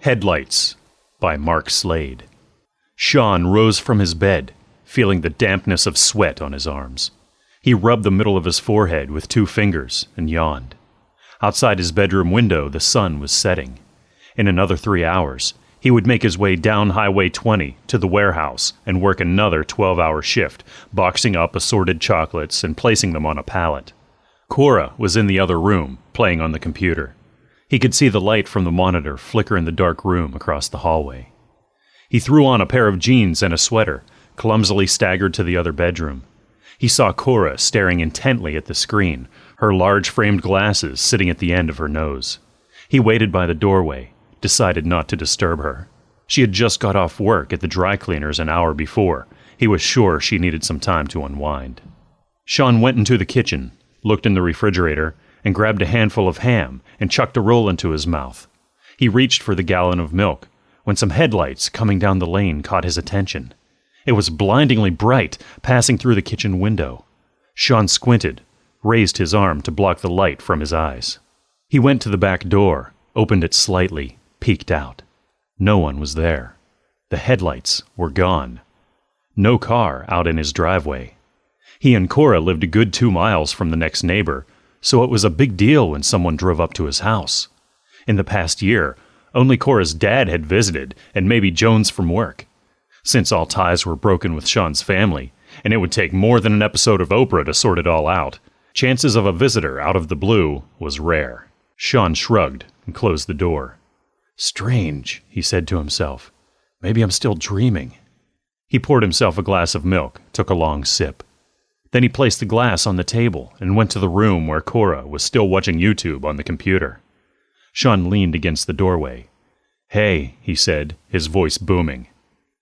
Headlights by Mark Slade. Shawn rose from his bed, feeling the dampness of sweat on his arms. He rubbed the middle of his forehead with 2 fingers and yawned. Outside his bedroom window, the sun was setting. In another 3 hours, he would make his way down Highway 20 to the warehouse and work another 12-hour shift, boxing up assorted chocolates and placing them on a pallet. Cora was in the other room, playing on the computer. He could see the light from the monitor flicker in the dark room across the hallway. He threw on a pair of jeans and a sweater, clumsily staggered to the other bedroom. He saw Cora staring intently at the screen, her large framed glasses sitting at the end of her nose. He waited by the doorway, decided not to disturb her. She had just got off work at the dry cleaners an hour before. He was sure she needed some time to unwind. Shawn went into the kitchen, looked in the refrigerator, and grabbed a handful of ham and chucked a roll into his mouth. He reached for the gallon of milk when some headlights coming down the lane caught his attention. It was blindingly bright, passing through the kitchen window. Shawn squinted, raised his arm to block the light from his eyes. He went to the back door, opened it slightly, peeked out. No one was there. The headlights were gone. No car out in his driveway. He and Cora lived a good 2 miles from the next neighbor, so it was a big deal when someone drove up to his house. In the past year, only Cora's dad had visited, and maybe Jones from work. Since all ties were broken with Shawn's family, and it would take more than an episode of Oprah to sort it all out, chances of a visitor out of the blue was rare. Shawn shrugged and closed the door. Strange, he said to himself. Maybe I'm still dreaming. He poured himself a glass of milk, took a long sip. Then he placed the glass on the table and went to the room where Cora was still watching YouTube on the computer. Shawn leaned against the doorway. Hey, he said, his voice booming.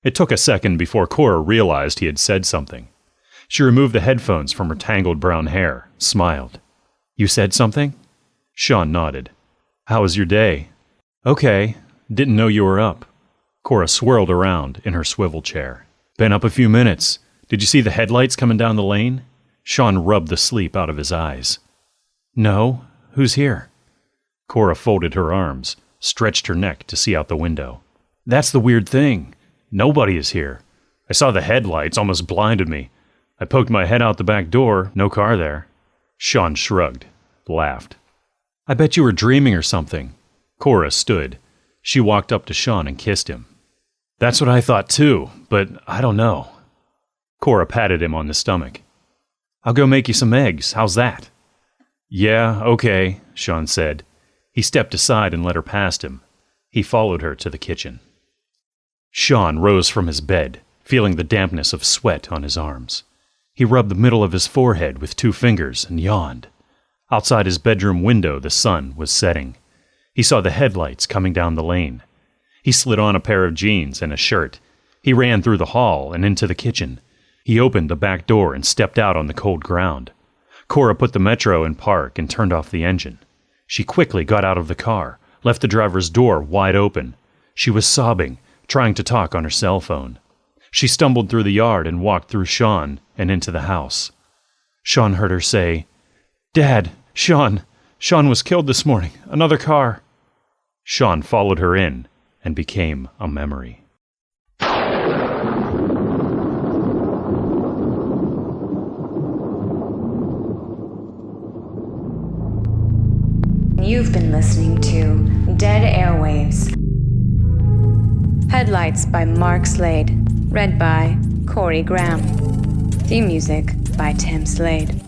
It took a second before Cora realized he had said something. She removed the headphones from her tangled brown hair, smiled. You said something? Shawn nodded. How was your day? Okay, didn't know you were up. Cora swirled around in her swivel chair. Been up a few minutes. Did you see the headlights coming down the lane? Shawn rubbed the sleep out of his eyes. No, who's here? Cora folded her arms, stretched her neck to see out the window. That's the weird thing. Nobody is here. I saw the headlights, almost blinded me. I poked my head out the back door, no car there. Shawn shrugged, laughed. I bet you were dreaming or something. Cora stood. She walked up to Shawn and kissed him. That's what I thought too, but I don't know. Cora patted him on the stomach. I'll go make you some eggs. How's that? Yeah, okay, Shawn said. He stepped aside and let her past him. He followed her to the kitchen. Shawn rose from his bed, feeling the dampness of sweat on his arms. He rubbed the middle of his forehead with 2 fingers and yawned. Outside his bedroom window, the sun was setting. He saw the headlights coming down the lane. He slid on a pair of jeans and a shirt. He ran through the hall and into the kitchen. He opened the back door and stepped out on the cold ground. Cora put the Metro in park and turned off the engine. She quickly got out of the car, left the driver's door wide open. She was sobbing, trying to talk on her cell phone. She stumbled through the yard and walked through Shawn and into the house. Shawn heard her say, Dad, Shawn was killed this morning. Another car. Shawn followed her in and became a memory. You've been listening to Dead Airwaves. Headlights by Mark Slade. Read by Cory Graham. Theme music by Tim Slade.